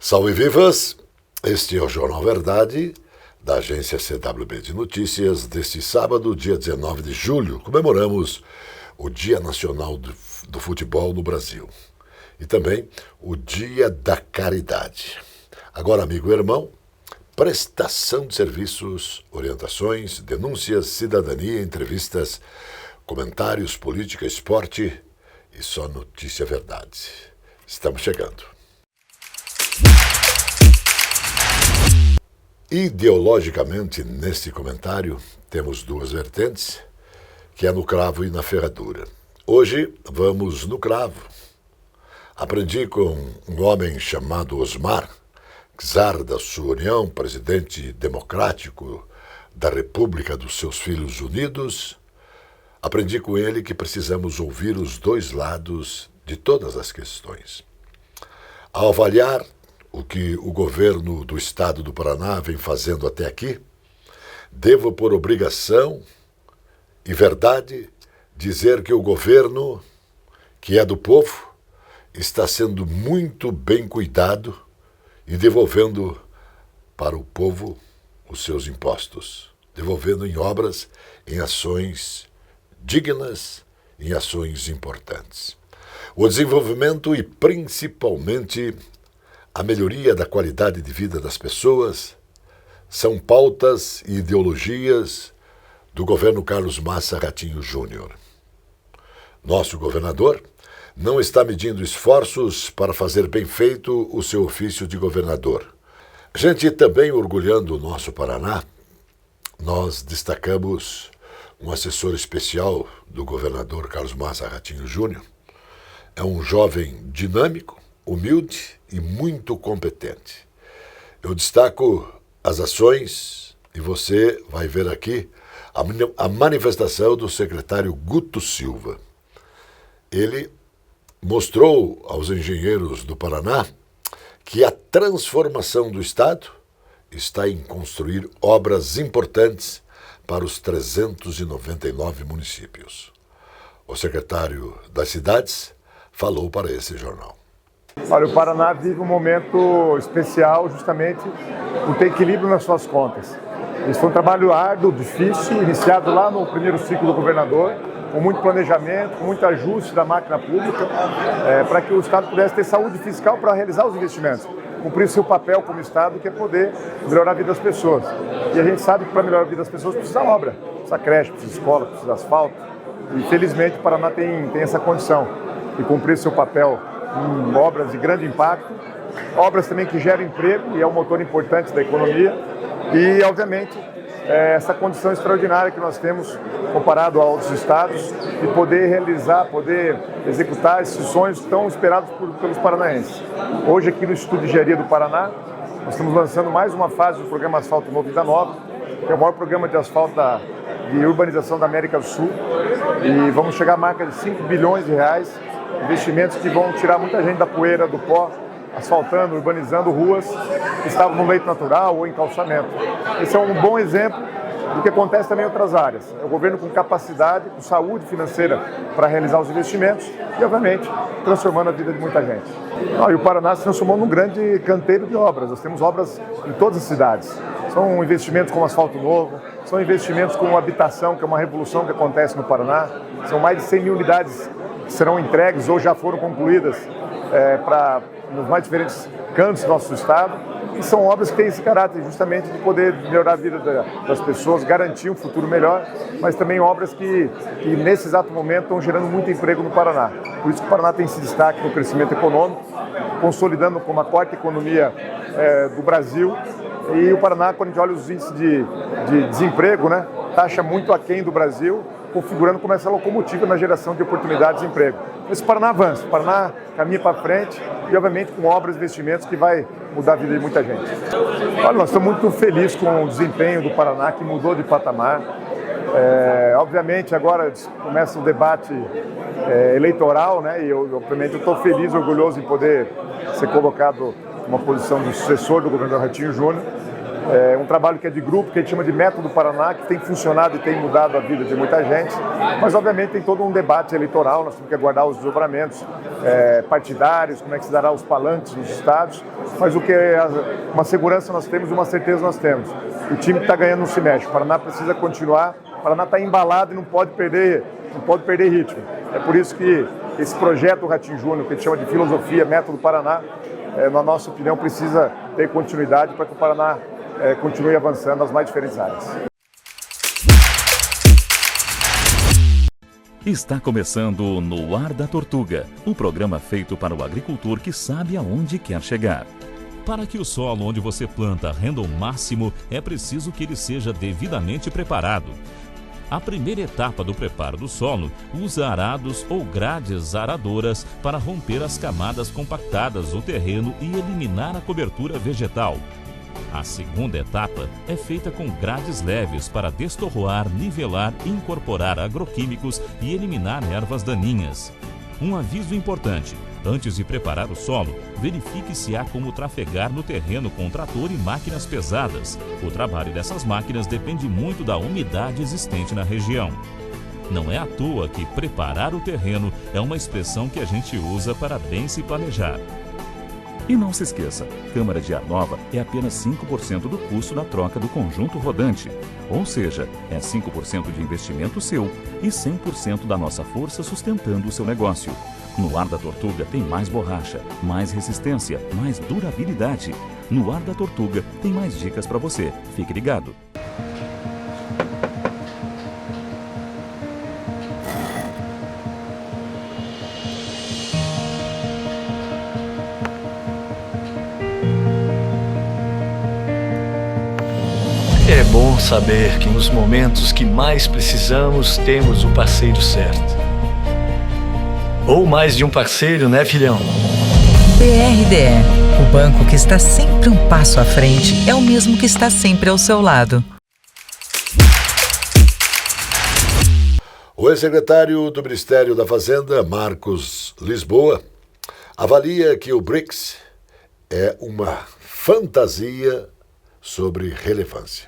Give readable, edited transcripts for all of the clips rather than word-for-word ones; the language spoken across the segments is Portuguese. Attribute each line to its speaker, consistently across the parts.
Speaker 1: Salve vivas! Este é o Jornal Verdade, da agência CWB de Notícias, deste sábado, dia 19 de julho. Comemoramos o Dia Nacional do Futebol no Brasil e também o Dia da Caridade. Agora, amigo e irmão, prestação de serviços, orientações, denúncias, cidadania, entrevistas, comentários, política, esporte e só notícia verdade. Estamos chegando. Ideologicamente, neste comentário, temos duas vertentes, que é no cravo e na ferradura. Hoje, vamos no cravo. Aprendi com um homem chamado Osmar, czar da sua União, presidente democrático da República dos Seus Filhos Unidos. Aprendi com ele que precisamos ouvir os dois lados de todas as questões. Ao avaliar o que o governo do estado do Paraná vem fazendo até aqui, devo por obrigação e verdade dizer que o governo, que é do povo, está sendo muito bem cuidado e devolvendo para o povo os seus impostos, devolvendo em obras, em ações dignas, em ações importantes. O desenvolvimento e principalmente a melhoria da qualidade de vida das pessoas são pautas e ideologias do governo Carlos Massa Ratinho Júnior. Nosso governador não está medindo esforços para fazer bem feito o seu ofício de governador. Gente, também orgulhando o nosso Paraná, nós destacamos um assessor especial do governador Carlos Massa Ratinho Júnior. É um jovem dinâmico, humilde e muito competente. Eu destaco as ações e você vai ver aqui a manifestação do secretário Guto Silva. Ele mostrou aos engenheiros do Paraná que a transformação do Estado está em construir obras importantes para os 399 municípios. O secretário das cidades falou para esse jornal.
Speaker 2: Olha, o Paraná vive um momento especial justamente por ter equilíbrio nas suas contas. Isso foi um trabalho árduo, difícil, iniciado lá no primeiro ciclo do governador, com muito planejamento, com muito ajuste da máquina pública, para que o Estado pudesse ter saúde fiscal para realizar os investimentos, cumprir seu papel como Estado, que é poder melhorar a vida das pessoas. E a gente sabe que para melhorar a vida das pessoas precisa obra, precisa creche, precisa escola, precisa asfalto. E felizmente o Paraná tem essa condição de cumprir seu papel em obras de grande impacto, obras também que geram emprego e é um motor importante da economia e, obviamente, essa condição extraordinária que nós temos comparado a outros estados de poder realizar, poder executar esses sonhos tão esperados pelos paranaenses. Hoje aqui no Instituto de Engenharia do Paraná, nós estamos lançando mais uma fase do programa Asfalto Novo Vida Nova, que é o maior programa de asfalto de urbanização da América do Sul, e vamos chegar à marca de 5 bilhões de reais, investimentos que vão tirar muita gente da poeira, do pó, asfaltando, urbanizando ruas que estavam no leito natural ou em calçamento. Esse é um bom exemplo do que acontece também em outras áreas. É o governo com capacidade, com saúde financeira para realizar os investimentos e, obviamente, transformando a vida de muita gente. E o Paraná se transformou num grande canteiro de obras. Nós temos obras em todas as cidades. São investimentos com asfalto novo, são investimentos com habitação, que é uma revolução que acontece no Paraná. São mais de 100 mil unidades que serão entregues ou já foram concluídas nos mais diferentes cantos do nosso estado. E são obras que têm esse caráter justamente de poder melhorar a vida das pessoas, garantir um futuro melhor, mas também obras que nesse exato momento estão gerando muito emprego no Paraná. Por isso que o Paraná tem esse destaque no crescimento econômico, consolidando como a quarta economia do Brasil. E o Paraná, quando a gente olha os índices de desemprego, taxa muito aquém do Brasil, configurando como essa locomotiva na geração de oportunidades de emprego. Esse Paraná avança, o Paraná caminha para frente e, obviamente, com obras e investimentos que vai mudar a vida de muita gente. Olha, nós estamos muito felizes com o desempenho do Paraná, que mudou de patamar. Obviamente, agora começa o debate eleitoral, e obviamente, eu estou feliz, orgulhoso em poder ser colocado numa posição de sucessor do governador Ratinho Júnior. É um trabalho que é de grupo, que a gente chama de Método Paraná, que tem funcionado e tem mudado a vida de muita gente, mas obviamente tem todo um debate eleitoral, nós temos que aguardar os desdobramentos partidários, como é que se dará os palanques nos estados, mas o que é uma segurança nós temos e uma certeza nós temos. O time que está ganhando não se mexe, o Paraná precisa continuar, o Paraná está embalado e não pode perder ritmo. É por isso que esse projeto Ratinho Júnior, que a gente chama de filosofia, Método Paraná, na nossa opinião, precisa ter continuidade para que o Paraná continue avançando nas mais diferentes áreas.
Speaker 3: Está começando No Ar da Tortuga, um programa feito para o agricultor que sabe aonde quer chegar. Para que o solo onde você planta renda o máximo, é preciso que ele seja devidamente preparado. A primeira etapa do preparo do solo usa arados ou grades aradoras para romper as camadas compactadas do terreno e eliminar a cobertura vegetal. A segunda etapa é feita com grades leves para destorroar, nivelar, incorporar agroquímicos e eliminar ervas daninhas. Um aviso importante: antes de preparar o solo, verifique se há como trafegar no terreno com trator e máquinas pesadas. O trabalho dessas máquinas depende muito da umidade existente na região. Não é à toa que preparar o terreno é uma expressão que a gente usa para bem se planejar. E não se esqueça, câmara de ar nova é apenas 5% do custo da troca do conjunto rodante. Ou seja, é 5% de investimento seu e 100% da nossa força sustentando o seu negócio. No Ar da Tortuga tem mais borracha, mais resistência, mais durabilidade. No Ar da Tortuga tem mais dicas para você. Fique ligado.
Speaker 4: É bom saber que nos momentos que mais precisamos temos o parceiro certo. Ou mais de um parceiro, né, filhão?
Speaker 5: BRDE, o banco que está sempre um passo à frente, é o mesmo que está sempre ao seu lado.
Speaker 1: O ex-secretário do Ministério da Fazenda, Marcos Lisboa, avalia que o BRICS é uma fantasia sobre relevância,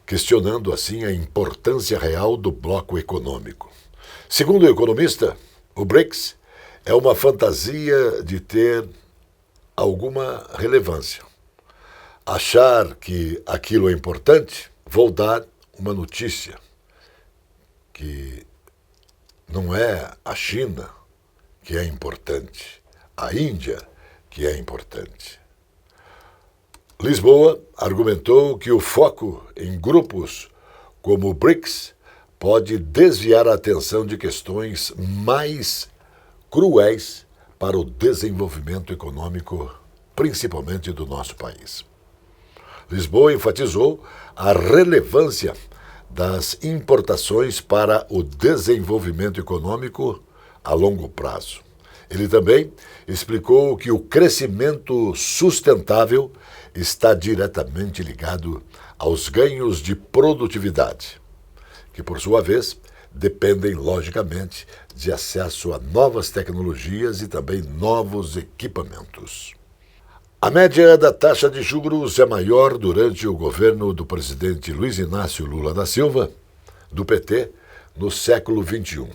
Speaker 1: questionando assim a importância real do bloco econômico. Segundo o economista, o BRICS é uma fantasia de ter alguma relevância. Achar que aquilo é importante, vou dar uma notícia, que não é a China que é importante, a Índia que é importante. Lisboa argumentou que o foco em grupos como o BRICS pode desviar a atenção de questões mais cruéis para o desenvolvimento econômico, principalmente do nosso país. Lisboa enfatizou a relevância das importações para o desenvolvimento econômico a longo prazo. Ele também explicou que o crescimento sustentável está diretamente ligado aos ganhos de produtividade, que, por sua vez, dependem, logicamente, de acesso a novas tecnologias e também novos equipamentos. A média da taxa de juros é maior durante o governo do presidente Luiz Inácio Lula da Silva, do PT, no século XXI.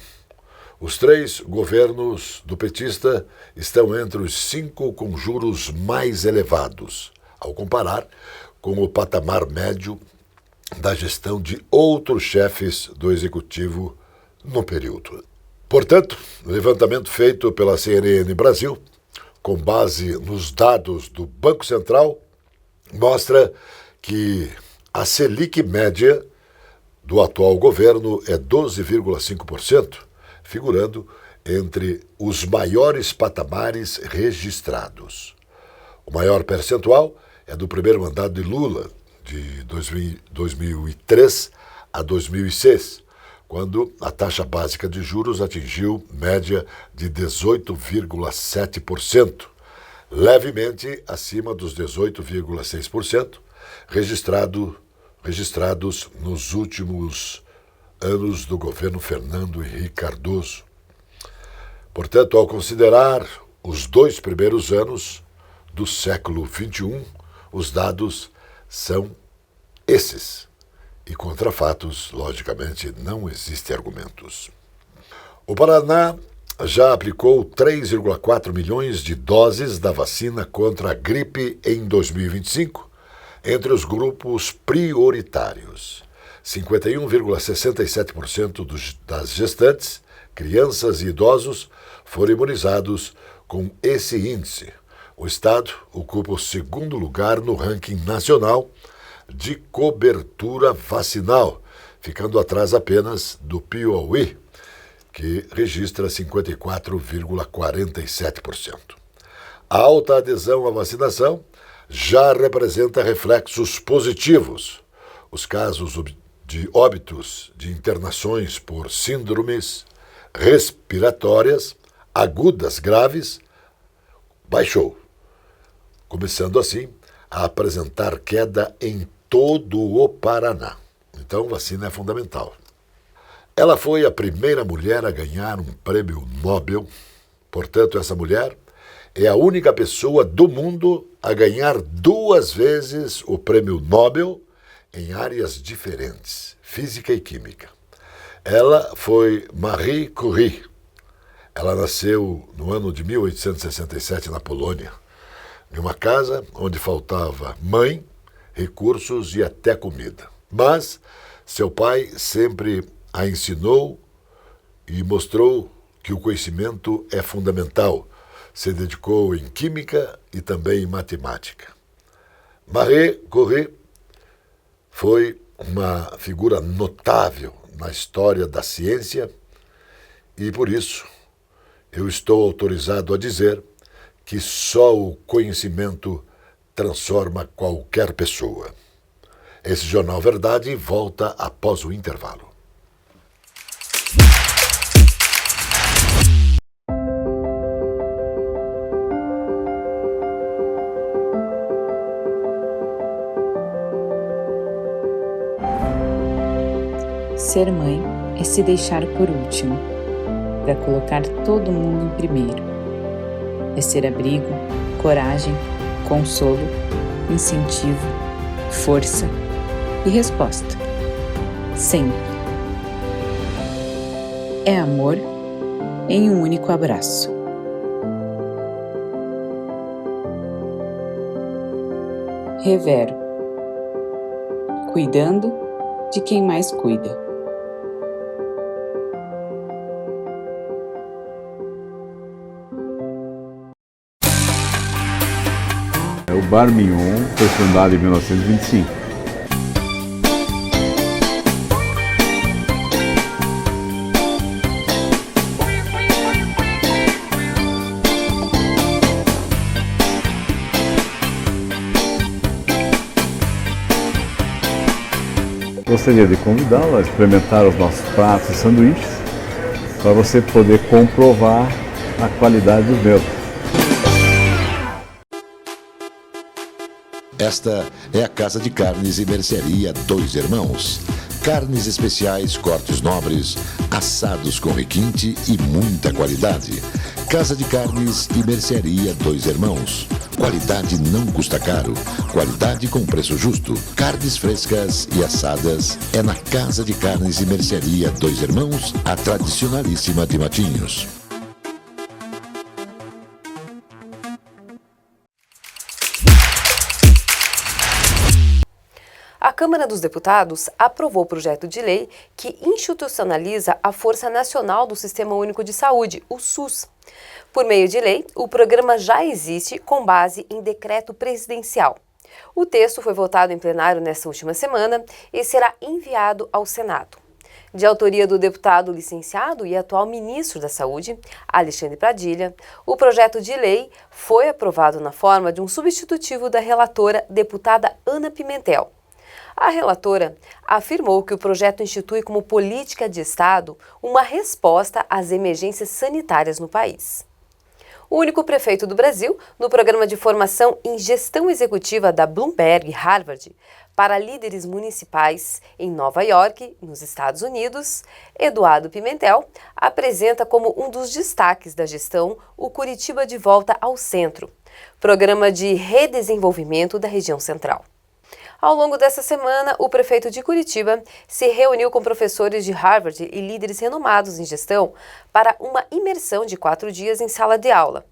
Speaker 1: Os 3 governos do petista estão entre os 5 com juros mais elevados, ao comparar com o patamar médio da gestão de outros chefes do Executivo no período. Portanto, o levantamento feito pela CNN Brasil, com base nos dados do Banco Central, mostra que a Selic média do atual governo é 12,5%, figurando entre os maiores patamares registrados. O maior percentual é do primeiro mandato de Lula, de 2003 a 2006, quando a taxa básica de juros atingiu média de 18,7%, levemente acima dos 18,6% registrados nos últimos anos do governo Fernando Henrique Cardoso. Portanto, ao considerar os 2 primeiros anos do século XXI, os dados são esses. E contra fatos, logicamente, não existem argumentos. O Paraná já aplicou 3,4 milhões de doses da vacina contra a gripe em 2025, entre os grupos prioritários. 51,67% das gestantes, crianças e idosos foram imunizados com esse índice. O estado ocupa o segundo lugar no ranking nacional de cobertura vacinal, ficando atrás apenas do Piauí, que registra 54,47%. A alta adesão à vacinação já representa reflexos positivos. Os casos de óbitos de internações por síndromes respiratórias agudas graves baixou, começando assim a apresentar queda em todo o Paraná. Então, vacina é fundamental. Ela foi a primeira mulher a ganhar um prêmio Nobel. Portanto, essa mulher é a única pessoa do mundo a ganhar 2 vezes o prêmio Nobel em áreas diferentes, física e química. Ela foi Marie Curie. Ela nasceu no ano de 1867 na Polônia, em uma casa onde faltava mãe, recursos e até comida. Mas seu pai sempre a ensinou e mostrou que o conhecimento é fundamental. Se dedicou em química e também em matemática. Marie Curie foi uma figura notável na história da ciência e, por isso, eu estou autorizado a dizer que só o conhecimento transforma qualquer pessoa. Esse Jornal Verdade volta após o intervalo.
Speaker 6: Ser mãe é se deixar por último, para colocar todo mundo em primeiro. É ser abrigo, coragem, consolo, incentivo, força e resposta. Sempre. É amor em um único abraço. Revero. Cuidando de quem mais cuida.
Speaker 7: O Bar Mignon foi fundado em 1925. Gostaria de convidá-lo a experimentar os nossos pratos e sanduíches para você poder comprovar a qualidade dos mesmos.
Speaker 1: Esta é a Casa de Carnes e Mercearia Dois Irmãos. Carnes especiais, cortes nobres, assados com requinte e muita qualidade. Casa de Carnes e Mercearia Dois Irmãos. Qualidade não custa caro. Qualidade com preço justo. Carnes frescas e assadas é na Casa de Carnes e Mercearia Dois Irmãos, a tradicionalíssima de Matinhos.
Speaker 8: A Câmara dos Deputados aprovou o projeto de lei que institucionaliza a Força Nacional do Sistema Único de Saúde, o SUS. Por meio de lei, o programa já existe com base em decreto presidencial. O texto foi votado em plenário nesta última semana e será enviado ao Senado. De autoria do deputado licenciado e atual ministro da Saúde, Alexandre Padilha, o projeto de lei foi aprovado na forma de um substitutivo da relatora, deputada Ana Pimentel. A relatora afirmou que o projeto institui como política de Estado uma resposta às emergências sanitárias no país. O único prefeito do Brasil, no programa de formação em gestão executiva da Bloomberg Harvard para líderes municipais em Nova York, nos Estados Unidos, Eduardo Pimentel, apresenta como um dos destaques da gestão o Curitiba de Volta ao Centro, programa de redesenvolvimento da região central. Ao longo dessa semana, o prefeito de Curitiba se reuniu com professores de Harvard e líderes renomados em gestão para uma imersão de 4 dias em sala de aula,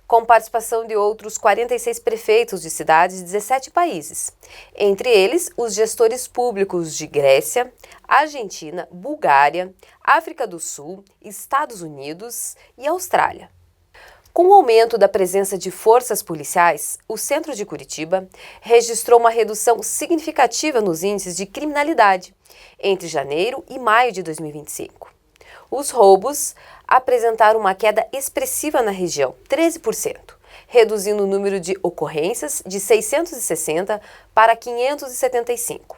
Speaker 8: com participação de outros 46 prefeitos de cidades de 17 países, entre eles os gestores públicos de Grécia, Argentina, Bulgária, África do Sul, Estados Unidos e Austrália. Com o aumento da presença de forças policiais, o centro de Curitiba registrou uma redução significativa nos índices de criminalidade entre janeiro e maio de 2025. Os roubos apresentaram uma queda expressiva na região, 13%, reduzindo o número de ocorrências de 660 para 575.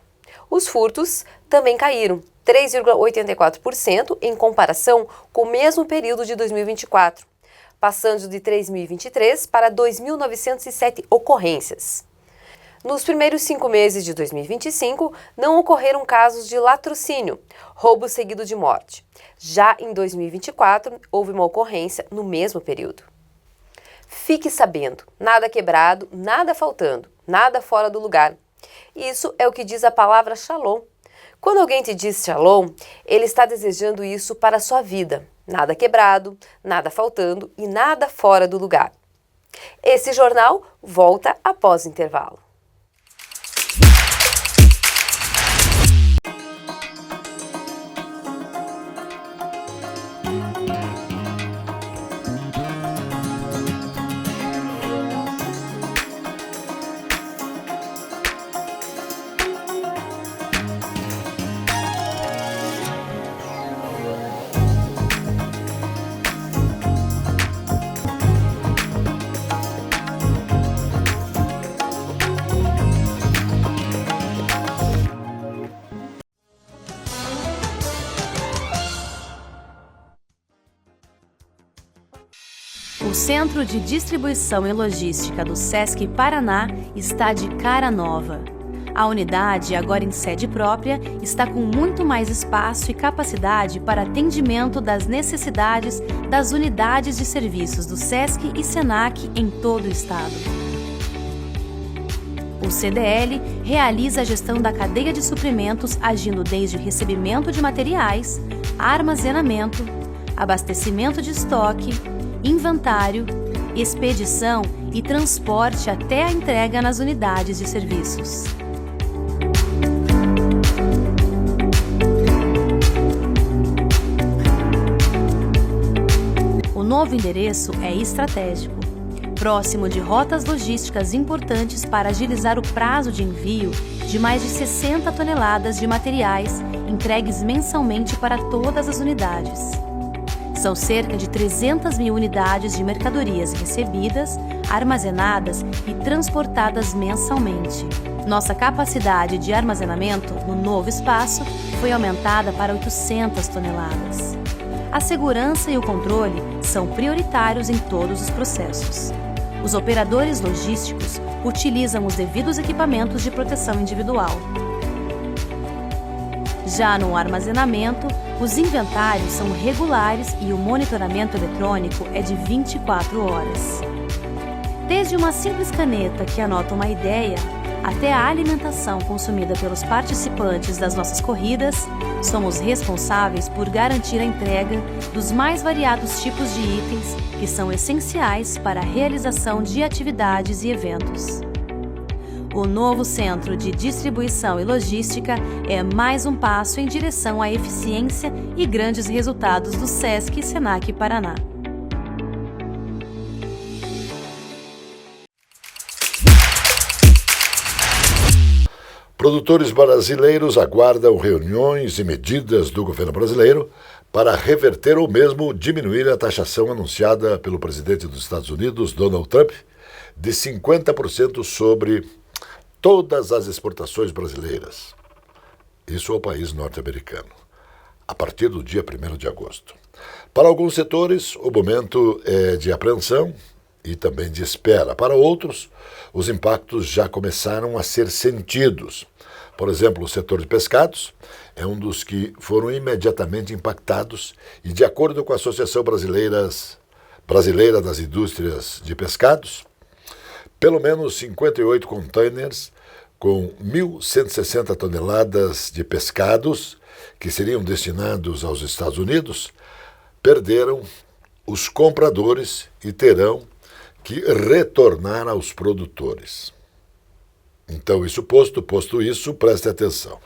Speaker 8: Os furtos também caíram, 3,84% em comparação com o mesmo período de 2024, passando de 3.023 para 2.907 ocorrências. Nos primeiros 5 meses de 2025, não ocorreram casos de latrocínio, roubo seguido de morte. Já em 2024, houve uma ocorrência no mesmo período. Fique sabendo, nada quebrado, nada faltando, nada fora do lugar. Isso é o que diz a palavra Shalom. Quando alguém te diz Shalom, ele está desejando isso para a sua vida. Nada quebrado, nada faltando e nada fora do lugar. Esse jornal volta após o intervalo.
Speaker 9: O Centro de Distribuição e Logística do SESC Paraná está de cara nova. A unidade, agora em sede própria, está com muito mais espaço e capacidade para atendimento das necessidades das unidades de serviços do SESC e SENAC em todo o estado. O CDL realiza a gestão da cadeia de suprimentos, agindo desde o recebimento de materiais, armazenamento, abastecimento de estoque, inventário, expedição e transporte até a entrega nas unidades de serviços. O novo endereço é estratégico, próximo de rotas logísticas importantes para agilizar o prazo de envio de mais de 60 toneladas de materiais entregues mensalmente para todas as unidades. São cerca de 300 mil unidades de mercadorias recebidas, armazenadas e transportadas mensalmente. Nossa capacidade de armazenamento no novo espaço foi aumentada para 800 toneladas. A segurança e o controle são prioritários em todos os processos. Os operadores logísticos utilizam os devidos equipamentos de proteção individual. Já no armazenamento, os inventários são regulares e o monitoramento eletrônico é de 24 horas. Desde uma simples caneta que anota uma ideia, até a alimentação consumida pelos participantes das nossas corridas, somos responsáveis por garantir a entrega dos mais variados tipos de itens que são essenciais para a realização de atividades e eventos. O novo Centro de Distribuição e Logística é mais um passo em direção à eficiência e grandes resultados do SESC e SENAC Paraná.
Speaker 1: Produtores brasileiros aguardam reuniões e medidas do governo brasileiro para reverter ou mesmo diminuir a taxação anunciada pelo presidente dos Estados Unidos, Donald Trump, de 50% sobre todas as exportações brasileiras. Isso ao país norte-americano, a partir do dia 1º de agosto. Para alguns setores, o momento é de apreensão e também de espera. Para outros, os impactos já começaram a ser sentidos. Por exemplo, o setor de pescados é um dos que foram imediatamente impactados e, de acordo com a Associação Brasileira das Indústrias de Pescados, pelo menos 58 containers com 1.160 toneladas de pescados que seriam destinados aos Estados Unidos, perderam os compradores e terão que retornar aos produtores. Então, isso posto isso, preste atenção.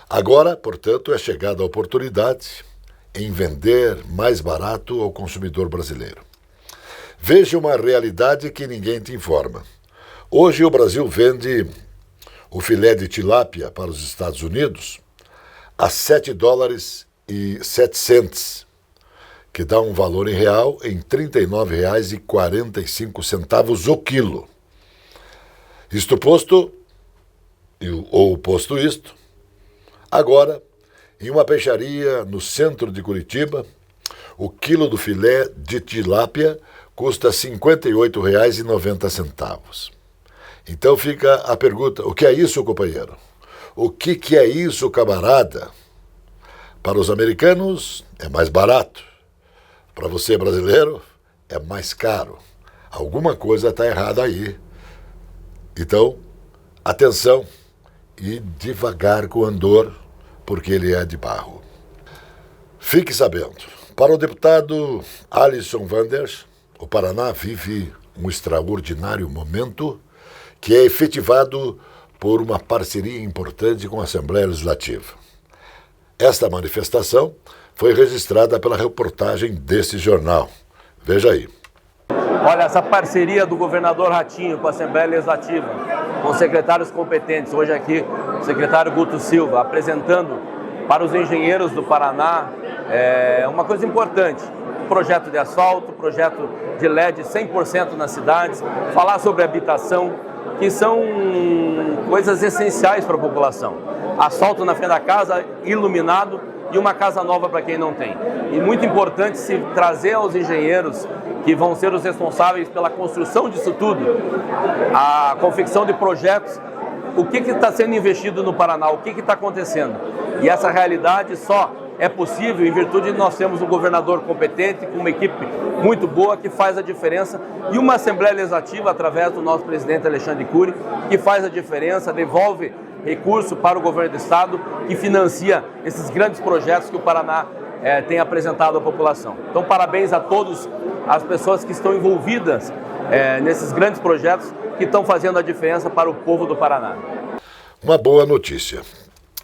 Speaker 1: Agora, portanto, é chegada a oportunidade em vender mais barato ao consumidor brasileiro. Veja uma realidade que ninguém te informa. Hoje o Brasil vende o filé de tilápia para os Estados Unidos a $7,07, que dá um valor em real em R$ 39,45 o quilo. Isto posto, ou posto isto, agora, em uma peixaria no centro de Curitiba, o quilo do filé de tilápia custa R$ 58,90. Então fica a pergunta, o que é isso, companheiro? O que é isso, camarada? Para os americanos, é mais barato. Para você, brasileiro, é mais caro. Alguma coisa está errada aí. Então, atenção e devagar com o andor, porque ele é de barro. Fique sabendo, para o deputado Alisson Wanders, o Paraná vive um extraordinário momento que é efetivado por uma parceria importante com a Assembleia Legislativa. Esta manifestação foi registrada pela reportagem desse jornal. Veja aí.
Speaker 10: Olha, essa parceria do governador Ratinho com a Assembleia Legislativa, com os secretários competentes, hoje aqui o secretário Guto Silva, apresentando para os engenheiros do Paraná uma coisa importante. Projeto de asfalto, projeto de LED 100% nas cidades, falar sobre habitação, que são coisas essenciais para a população. Asfalto na frente da casa, iluminado e uma casa nova para quem não tem. E muito importante se trazer aos engenheiros que vão ser os responsáveis pela construção disso tudo, a confecção de projetos, o que está sendo investido no Paraná, o que está acontecendo. E essa realidade só é possível em virtude de nós termos um governador competente, com uma equipe muito boa que faz a diferença, e uma Assembleia Legislativa, através do nosso presidente Alexandre Cury, que faz a diferença, devolve recurso para o governo do estado, que financia esses grandes projetos que o Paraná tem apresentado à população. Então, parabéns a todas as pessoas que estão envolvidas nesses grandes projetos que estão fazendo a diferença para o povo do Paraná.
Speaker 1: Uma boa notícia.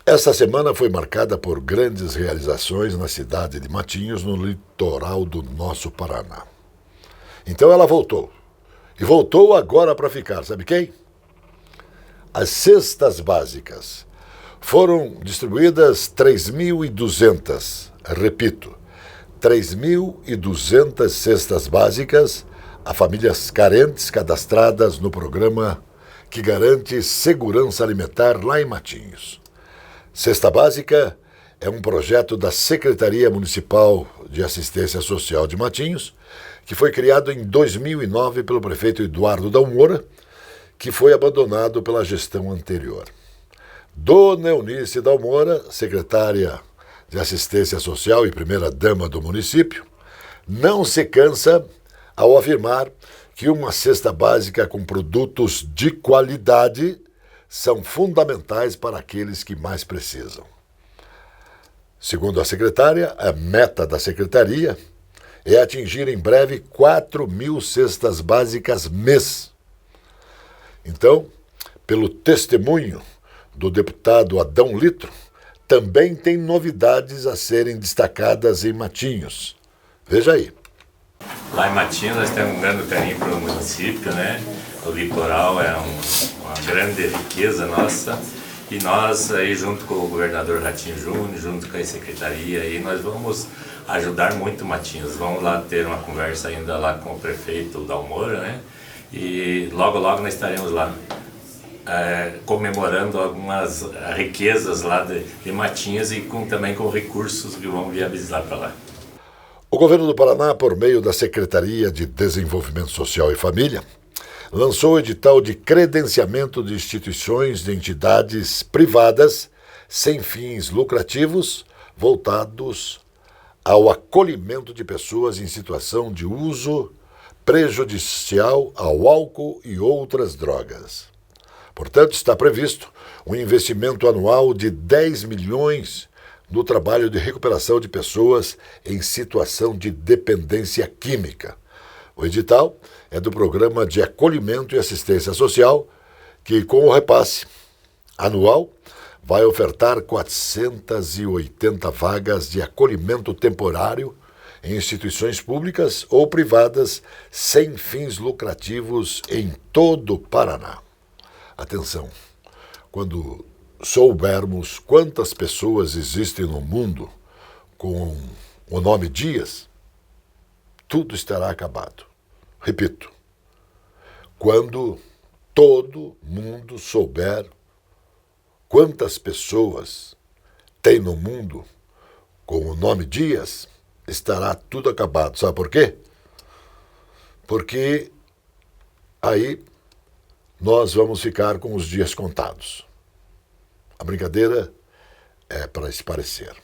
Speaker 1: Esta semana foi marcada por grandes realizações na cidade de Matinhos, no litoral do nosso Paraná. Então ela voltou. E voltou agora para ficar. Sabe quem? As cestas básicas. Foram distribuídas 3.200, repito, 3.200 cestas básicas a famílias carentes cadastradas no programa que garante segurança alimentar lá em Matinhos. Cesta Básica é um projeto da Secretaria Municipal de Assistência Social de Matinhos, que foi criado em 2009 pelo prefeito Eduardo Dalmora, que foi abandonado pela gestão anterior. Dona Eunice Dalmora, secretária de Assistência Social e primeira-dama do município, não se cansa ao afirmar que uma cesta básica com produtos de qualidade são fundamentais para aqueles que mais precisam. Segundo a secretária, a meta da secretaria é atingir em breve 4.000 cestas básicas mês. Então, pelo testemunho do deputado Adão Litro, também tem novidades a serem destacadas em Matinhos. Veja aí.
Speaker 11: Lá em Matinhos nós temos um grande carinho para o município, né? O litoral é uma grande riqueza nossa e nós aí junto com o governador Ratinho Júnior, junto com a secretaria, aí nós vamos ajudar muito Matinhos. Vamos lá ter uma conversa ainda lá com o prefeito Dalmora, né? E logo nós estaremos lá comemorando algumas riquezas lá de Matinhos e também com recursos que vão viabilizar para lá.
Speaker 1: O governo do Paraná, por meio da Secretaria de Desenvolvimento Social e Família, lançou o edital de credenciamento de instituições de entidades privadas sem fins lucrativos voltados ao acolhimento de pessoas em situação de uso prejudicial ao álcool e outras drogas. Portanto, está previsto um investimento anual de 10 milhões no trabalho de recuperação de pessoas em situação de dependência química. O edital é do Programa de Acolhimento e Assistência Social, que, com o repasse anual, vai ofertar 480 vagas de acolhimento temporário em instituições públicas ou privadas sem fins lucrativos em todo o Paraná. Atenção, quando soubermos quantas pessoas existem no mundo com o nome Dias, tudo estará acabado. Repito, quando todo mundo souber quantas pessoas tem no mundo com o nome Dias, estará tudo acabado. Sabe por quê? Porque aí nós vamos ficar com os dias contados. A brincadeira é para esparecer.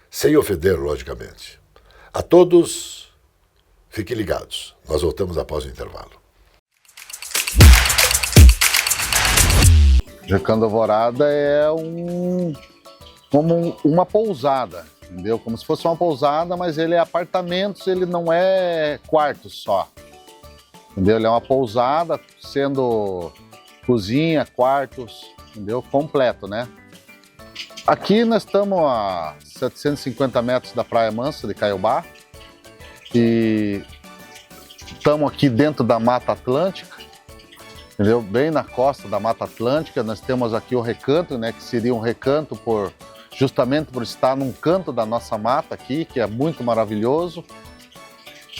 Speaker 1: Sem ofender, logicamente. A todos, fiquem ligados. Nós voltamos após o intervalo.
Speaker 12: Recanto Alvorada é como uma pousada, entendeu? Como se fosse uma pousada, mas ele é apartamentos, ele não é quartos só. Entendeu? Ele é uma pousada, sendo cozinha, quartos, entendeu? Completo, né? Aqui nós estamos a 750 metros da Praia Mansa de Caiobá e estamos aqui dentro da Mata Atlântica, entendeu? Bem na costa da Mata Atlântica. Nós temos aqui o recanto, né? Que seria um recanto justamente por estar num canto da nossa mata aqui, que é muito maravilhoso.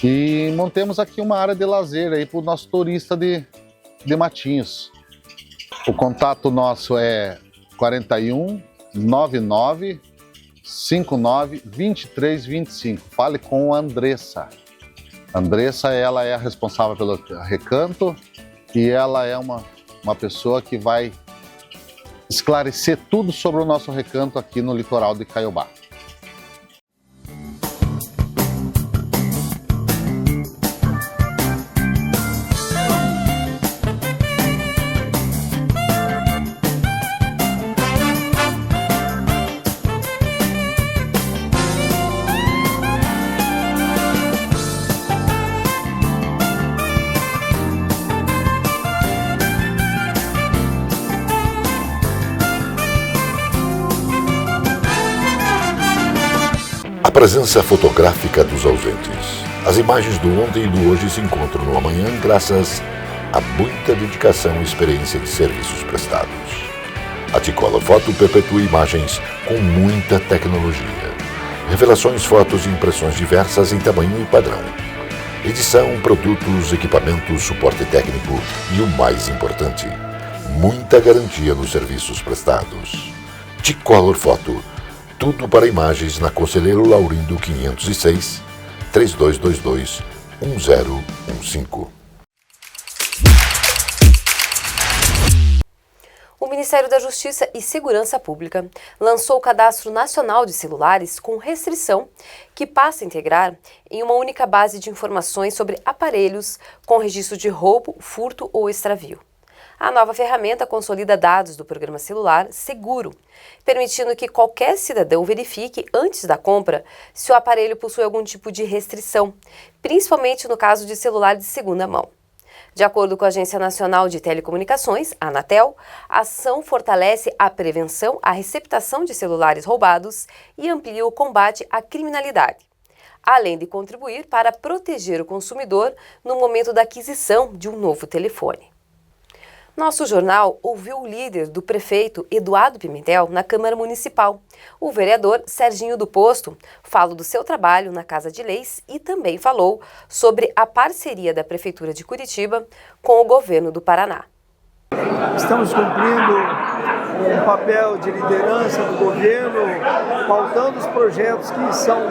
Speaker 12: E montemos aqui uma área de lazer aí para o nosso turista de Matinhos. O contato nosso é 41 99 59 23 25. Fale com a Andressa. Andressa, ela é a responsável pelo recanto e ela é uma pessoa que vai esclarecer tudo sobre o nosso recanto aqui no litoral de Caiobá.
Speaker 1: A presença fotográfica dos ausentes. As imagens do ontem e do hoje se encontram no amanhã graças a muita dedicação e experiência de serviços prestados. A T-Color Foto perpetua imagens com muita tecnologia. Revelações, fotos e impressões diversas em tamanho e padrão. Edição, produtos, equipamentos, suporte técnico e o mais importante, muita garantia nos serviços prestados. T-Color Foto. Tudo para imagens na Conselheiro Laurindo 506, 3222-1015.
Speaker 8: O Ministério da Justiça e Segurança Pública lançou o Cadastro Nacional de Celulares com restrição, que passa a integrar em uma única base de informações sobre aparelhos com registro de roubo, furto ou extravio. A nova ferramenta consolida dados do programa celular Seguro, permitindo que qualquer cidadão verifique antes da compra se o aparelho possui algum tipo de restrição, principalmente no caso de celular de segunda mão. De acordo com a Agência Nacional de Telecomunicações, a Anatel, a ação fortalece a prevenção à receptação de celulares roubados e amplia o combate à criminalidade, além de contribuir para proteger o consumidor no momento da aquisição de um novo telefone. Nosso jornal ouviu o líder do prefeito Eduardo Pimentel na Câmara Municipal. O vereador Serginho do Posto falou do seu trabalho na Casa de Leis e também falou sobre a parceria da Prefeitura de Curitiba com o governo do Paraná.
Speaker 13: Estamos cumprindo um papel de liderança do governo, pautando os projetos que são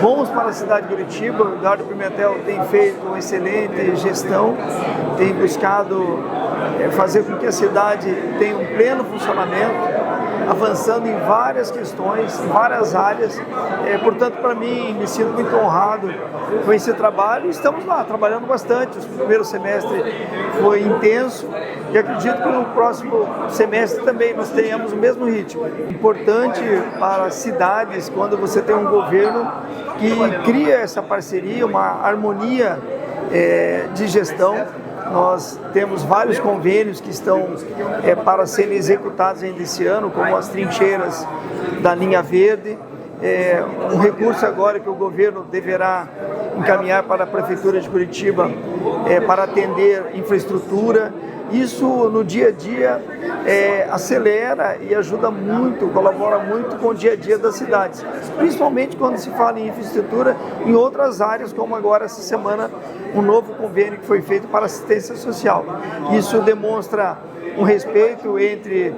Speaker 13: bons para a cidade de Curitiba. O Eduardo Pimentel tem feito uma excelente gestão, tem buscado fazer com que a cidade tenha um pleno funcionamento. avançando em várias questões, em várias áreas. Portanto, para mim, me sinto muito honrado com esse trabalho. Estamos lá, trabalhando bastante. O primeiro semestre foi intenso e acredito que no próximo semestre também nós tenhamos o mesmo ritmo. Importante para as cidades, quando você tem um governo que cria essa parceria, uma harmonia de gestão. Nós temos vários convênios que estão para serem executados ainda esse ano, como as trincheiras da linha verde, um recurso agora que o governo deverá encaminhar para a Prefeitura de Curitiba para atender infraestrutura. Isso no dia a dia acelera e ajuda muito, colabora muito com o dia a dia das cidades, principalmente quando se fala em infraestrutura em outras áreas, como agora essa semana um novo convênio que foi feito para assistência social. Isso demonstra um respeito entre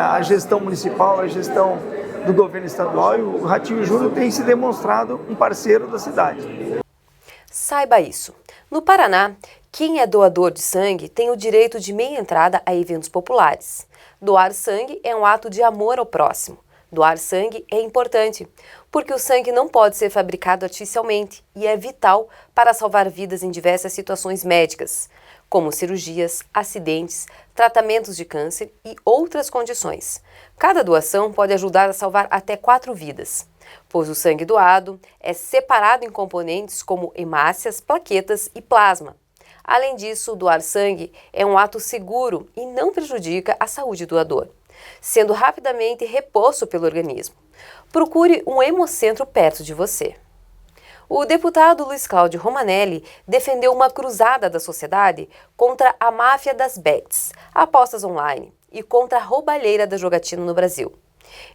Speaker 13: a gestão municipal, a gestão do governo estadual, e o Ratinho Júnior tem se demonstrado um parceiro da cidade.
Speaker 8: Saiba isso. No Paraná, quem é doador de sangue tem o direito de meia entrada a eventos populares. Doar sangue é um ato de amor ao próximo. Doar sangue é importante, porque o sangue não pode ser fabricado artificialmente e é vital para salvar vidas em diversas situações médicas, como cirurgias, acidentes, tratamentos de câncer e outras condições. Cada doação pode ajudar a salvar até 4 vidas, pois o sangue doado é separado em componentes como hemácias, plaquetas e plasma. Além disso, doar sangue é um ato seguro e não prejudica a saúde do doador, sendo rapidamente reposto pelo organismo. Procure um hemocentro perto de você. O deputado Luiz Cláudio Romanelli defendeu uma cruzada da sociedade contra a máfia das bets, apostas online, e contra a roubalheira da jogatina no Brasil.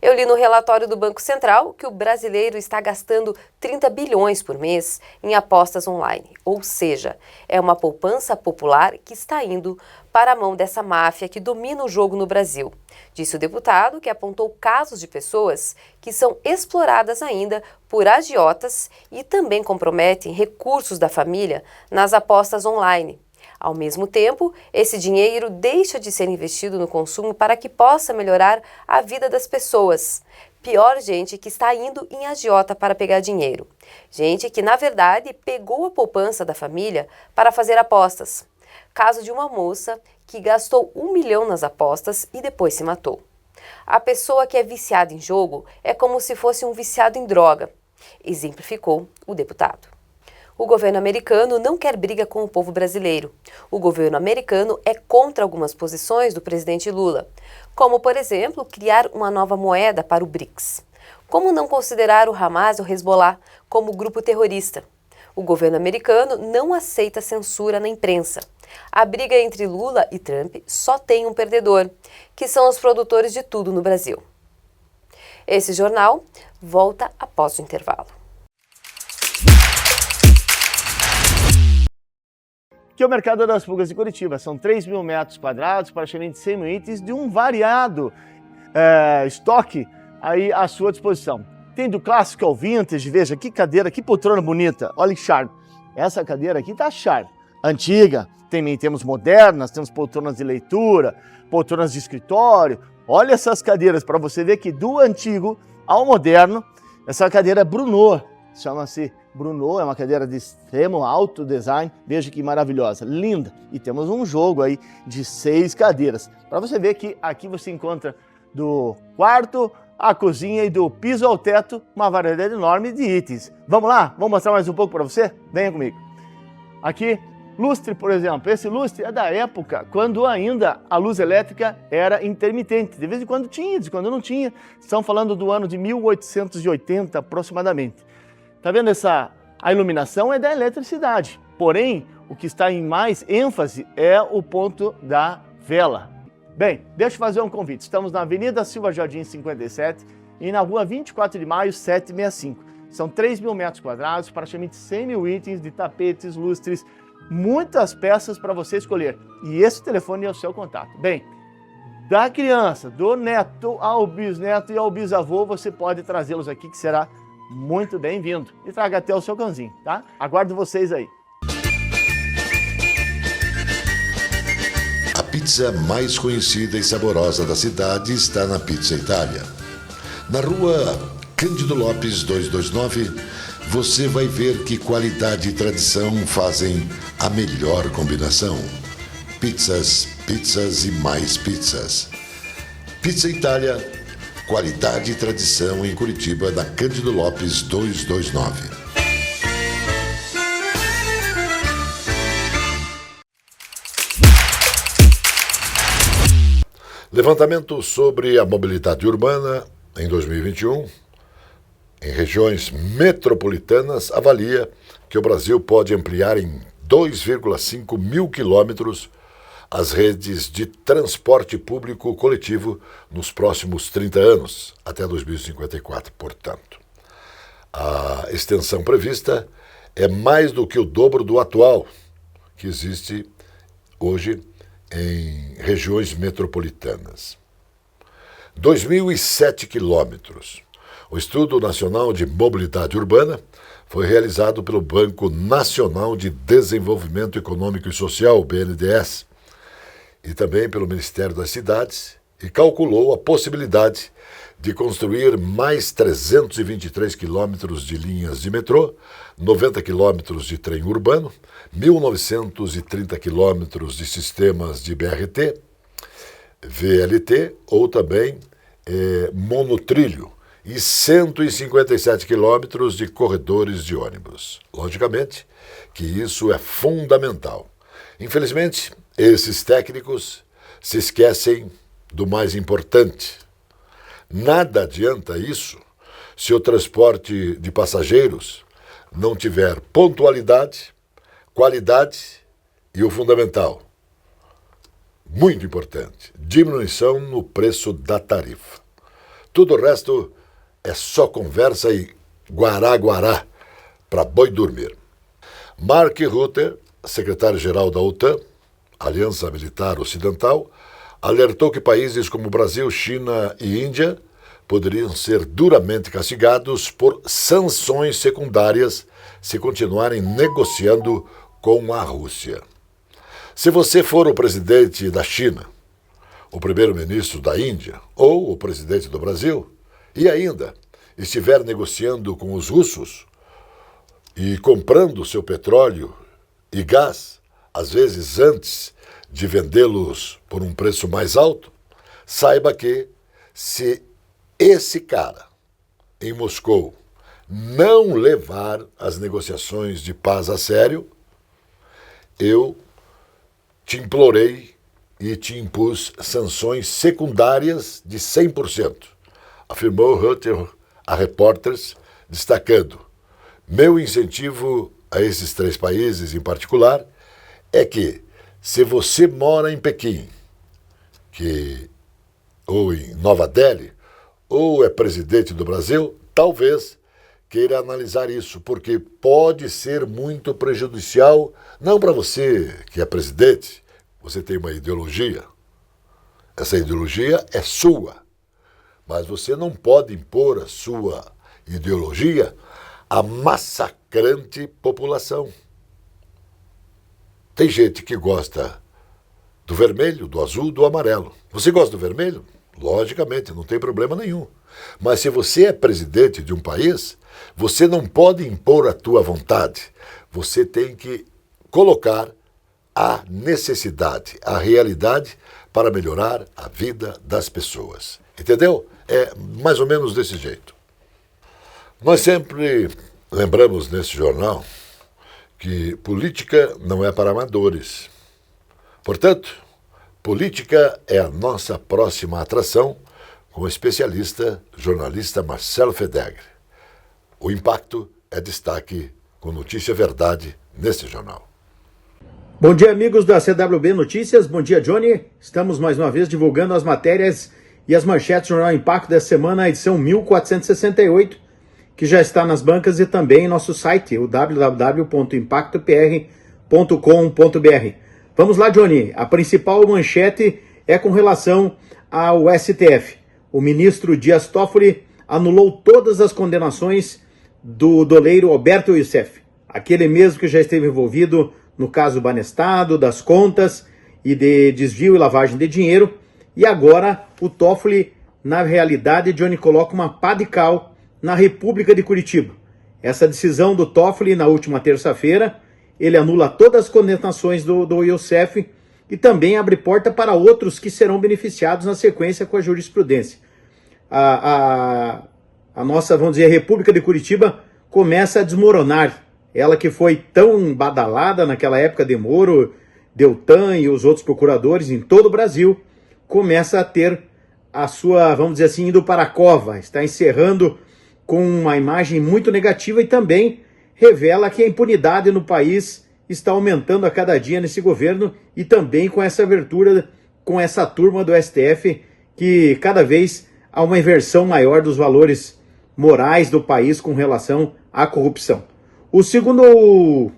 Speaker 8: Eu li no relatório do Banco Central que o brasileiro está gastando 30 bilhões por mês em apostas online, ou seja, é uma poupança popular que está indo para a mão dessa máfia que domina o jogo no Brasil, disse o deputado, que apontou casos de pessoas que são exploradas ainda por agiotas e também comprometem recursos da família nas apostas online. Ao mesmo tempo, esse dinheiro deixa de ser investido no consumo para que possa melhorar a vida das pessoas. Pior, gente que está indo em agiota para pegar dinheiro. Gente que, na verdade, pegou a poupança da família para fazer apostas. Caso de uma moça que gastou 1 milhão nas apostas e depois se matou. A pessoa que é viciada em jogo é como se fosse um viciado em droga, exemplificou o deputado. O governo americano não quer briga com o povo brasileiro. O governo americano é contra algumas posições do presidente Lula, como, por exemplo, criar uma nova moeda para o BRICS. Como não considerar o Hamas e o Hezbollah como grupo terrorista? O governo americano não aceita censura na imprensa. A briga entre Lula e Trump só tem um perdedor, que são os produtores de tudo no Brasil. Esse jornal volta após o intervalo.
Speaker 14: Que é o Mercado das Pulgas de Curitiba. São 3.000 metros quadrados, praticamente 100 mil itens de um variado estoque aí à sua disposição. Tem do clássico ao vintage, veja que cadeira, que poltrona bonita, olha que charme. Essa cadeira aqui tá charme. Antiga, também temos modernas, temos poltronas de leitura, poltronas de escritório. Olha essas cadeiras para você ver que do antigo ao moderno, essa cadeira Brunô, chama-se Brunô, é uma cadeira de extremo alto design, veja que maravilhosa, linda. E temos um jogo aí de 6 cadeiras, para você ver que aqui você encontra do quarto à cozinha e do piso ao teto uma variedade enorme de itens. Vamos lá? Vamos mostrar mais um pouco para você? Venha comigo. Aqui, lustre, por exemplo. Esse lustre é da época quando ainda a luz elétrica era intermitente. De vez em quando tinha, de vez em quando não tinha. Estão falando do ano de 1880 aproximadamente. Tá vendo a iluminação é da eletricidade, porém, o que está em mais ênfase é o ponto da vela. Bem, deixa eu fazer um convite. Estamos na Avenida Silva Jardim 57 e na Rua 24 de Maio 765. São 3.000 metros quadrados, praticamente 100 mil itens de tapetes, lustres, muitas peças para você escolher. E esse telefone é o seu contato. Bem, da criança, do neto ao bisneto e ao bisavô, você pode trazê-los aqui, que será muito bem-vindo. E traga até o seu cãozinho, tá? Aguardo vocês aí.
Speaker 1: pizza mais conhecida e saborosa da cidade está na Pizza Itália. Na rua Cândido Lopes 229, você vai ver que qualidade e tradição fazem a melhor combinação. Pizzas, pizzas e mais pizzas. Pizza Itália, qualidade e tradição em Curitiba, na Cândido Lopes 229. Levantamento sobre a mobilidade urbana em 2021, em regiões metropolitanas, avalia que o Brasil pode ampliar em 2,5 mil quilômetros as redes de transporte público coletivo nos próximos 30 anos, até 2054, portanto. A extensão prevista é mais do que o dobro do atual, que existe hoje em regiões metropolitanas. 2.007 quilômetros. O Estudo Nacional de Mobilidade Urbana foi realizado pelo Banco Nacional de Desenvolvimento Econômico e Social, BNDES, e também pelo Ministério das Cidades, e calculou a possibilidade de construir mais 323 quilômetros de linhas de metrô, 90 quilômetros de trem urbano, 1.930 quilômetros de sistemas de BRT, VLT ou também monotrilho, e 157 quilômetros de corredores de ônibus. Logicamente que isso é fundamental. Infelizmente, esses técnicos se esquecem do mais importante. Nada adianta isso se o transporte de passageiros não tiver pontualidade, qualidade e o fundamental, muito importante, diminuição no preço da tarifa. Tudo o resto é só conversa e guará-guará para boi dormir. Mark Rutte, secretário-geral da OTAN, Aliança Militar Ocidental, alertou que países como Brasil, China e Índia poderiam ser duramente castigados por sanções secundárias se continuarem negociando com a Rússia. Se você for o presidente da China, o primeiro-ministro da Índia ou o presidente do Brasil, e ainda estiver negociando com os russos e comprando seu petróleo e gás, às vezes antes de vendê-los por um preço mais alto, saiba que se esse cara em Moscou não levar as negociações de paz a sério, eu te implorei e te impus sanções secundárias de 100%, afirmou Rutte a repórteres, destacando: meu incentivo a esses 3 países em particular é que, se você mora em Pequim, ou em Nova Delhi, ou é presidente do Brasil, talvez queira analisar isso, porque pode ser muito prejudicial, não para você que é presidente, você tem uma ideologia, essa ideologia é sua, mas você não pode impor a sua ideologia à massacrante população. Tem gente que gosta do vermelho, do azul, do amarelo. Você gosta do vermelho? Logicamente, não tem problema nenhum. Mas se você é presidente de um país, você não pode impor a tua vontade. Você tem que colocar a necessidade, a realidade para melhorar a vida das pessoas. Entendeu? É mais ou menos desse jeito. Nós sempre lembramos nesse jornal que política não é para amadores. Portanto, política é a nossa próxima atração com o especialista, jornalista Marcelo Fedegre. O impacto é destaque com Notícia Verdade neste jornal.
Speaker 15: Bom dia, amigos da CWB Notícias. Bom dia, Johnny. Estamos mais uma vez divulgando as matérias e as manchetes do Jornal Impacto dessa semana, a edição 1468, que já está nas bancas e também em nosso site, o www.impactopr.com.br. Vamos lá, Johnny. A principal manchete é com relação ao STF. O ministro Dias Toffoli anulou todas as condenações do doleiro Alberto Youssef, aquele mesmo que já esteve envolvido no caso Banestado, das contas e de desvio e lavagem de dinheiro. E agora o Toffoli, na realidade, Johnny, coloca uma pá de cal na República de Curitiba. Essa decisão do Toffoli, na última terça-feira, ele anula todas as condenações do Youssef e também abre porta para outros que serão beneficiados na sequência com a jurisprudência. A nossa, vamos dizer, República de Curitiba começa a desmoronar. Ela que foi tão badalada naquela época de Moro, Deltan e os outros procuradores em todo o Brasil, começa a ter a sua, vamos dizer assim, indo para a cova. Está encerrando com uma imagem muito negativa e também revela que a impunidade no país está aumentando a cada dia nesse governo e também com essa abertura, com essa turma do STF, que cada vez há uma inversão maior dos valores morais do país com relação à corrupção. O segundo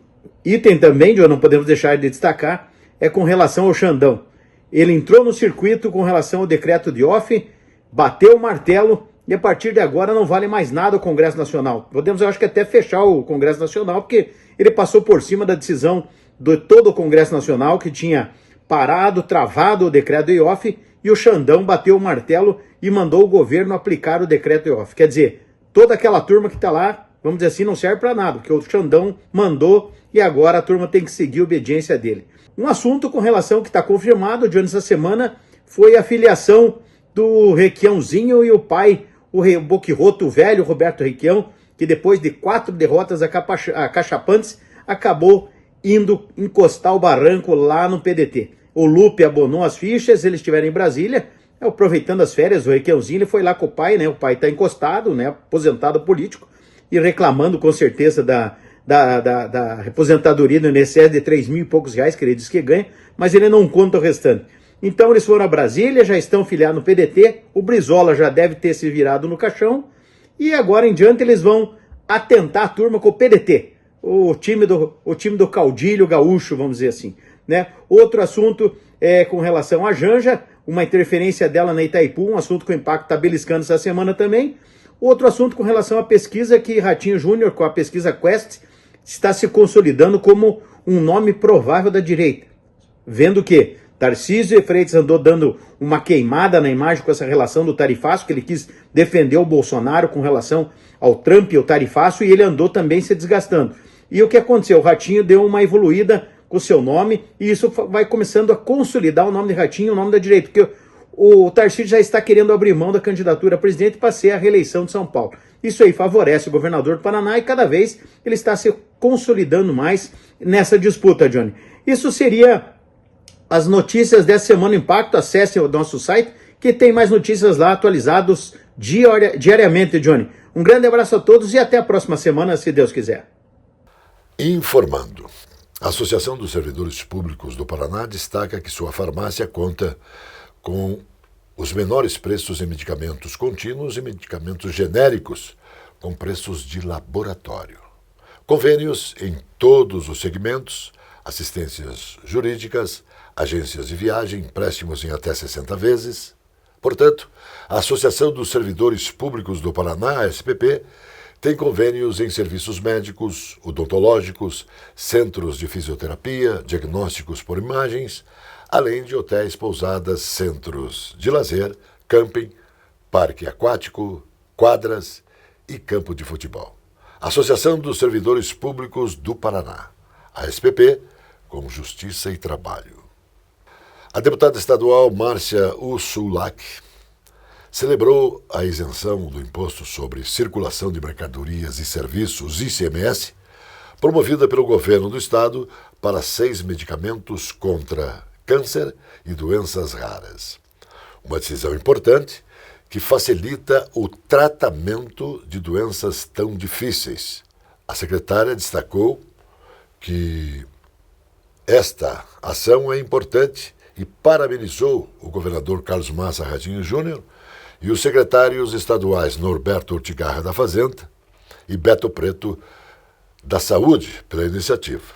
Speaker 15: item também, não podemos deixar de destacar, é com relação ao Xandão. Ele entrou no circuito com relação ao decreto de off, bateu o martelo e a partir de agora não vale mais nada o Congresso Nacional. Podemos, eu acho que até fechar o Congresso Nacional, porque ele passou por cima da decisão de todo o Congresso Nacional, que tinha parado, travado o decreto de off, e o Xandão bateu o martelo e mandou o governo aplicar o decreto de off. Quer dizer, toda aquela turma que está lá, vamos dizer assim, não serve para nada, porque o Xandão mandou e agora a turma tem que seguir a obediência dele. Um assunto com relação que está confirmado durante essa semana foi a filiação do Requiãozinho e o pai, o boquirroto velho Roberto Requião, que depois de 4 derrotas acachapantes, acabou indo encostar o barranco lá no PDT. O Lupe abonou as fichas, eles estiveram em Brasília, aproveitando as férias, o Requiãozinho ele foi lá com o pai, né? O pai está encostado, né? Aposentado político, e reclamando com certeza da aposentadoria do INSS de 3 mil e poucos reais, que ele diz que ganha, mas ele não conta o restante. Então eles foram a Brasília, já estão filiados no PDT, o Brizola já deve ter se virado no caixão, e agora em diante eles vão atentar a turma com o PDT, o time do caudilho gaúcho, vamos dizer assim, né? Outro assunto é com relação à Janja, uma interferência dela na Itaipu, um assunto que o Impacto está beliscando essa semana também. Outro assunto com relação à pesquisa, que Ratinho Júnior, com a pesquisa Quest, está se consolidando como um nome provável da direita. Vendo que Tarcísio de Freitas andou dando uma queimada na imagem com essa relação do tarifaço, que ele quis defender o Bolsonaro com relação ao Trump e ao tarifaço, e ele andou também se desgastando. E o que aconteceu? O Ratinho deu uma evoluída com o seu nome, e isso vai começando a consolidar o nome de Ratinho, o nome da direita, porque o Tarcísio já está querendo abrir mão da candidatura a presidente para ser a reeleição de São Paulo. Isso aí favorece o governador do Paraná e cada vez ele está se consolidando mais nessa disputa, Johnny. Isso seria as notícias dessa Semana Impacto. Acesse o nosso site, que tem mais notícias lá atualizados diariamente, Johnny. Um grande abraço a todos e até a próxima semana, se Deus quiser.
Speaker 1: Informando. A Associação dos Servidores Públicos do Paraná destaca que sua farmácia conta com os menores preços em medicamentos contínuos e medicamentos genéricos, com preços de laboratório. Convênios em todos os segmentos, assistências jurídicas, agências de viagem, empréstimos em até 60 vezes. Portanto, a Associação dos Servidores Públicos do Paraná, a SPP, tem convênios em serviços médicos, odontológicos, centros de fisioterapia, diagnósticos por imagens, além de hotéis, pousadas, centros de lazer, camping, parque aquático, quadras e campo de futebol. Associação dos Servidores Públicos do Paraná, a SPP, com Justiça e Trabalho. A deputada estadual Márcia Ursulac celebrou a isenção do Imposto sobre Circulação de Mercadorias e Serviços, ICMS, promovida pelo governo do estado para 6 medicamentos contra câncer e doenças raras. Uma decisão importante que facilita o tratamento de doenças tão difíceis. A secretária destacou que esta ação é importante e parabenizou o governador Carlos Massa Ratinho Júnior e os secretários estaduais Norberto Urtigarra da Fazenda e Beto Preto da Saúde pela iniciativa,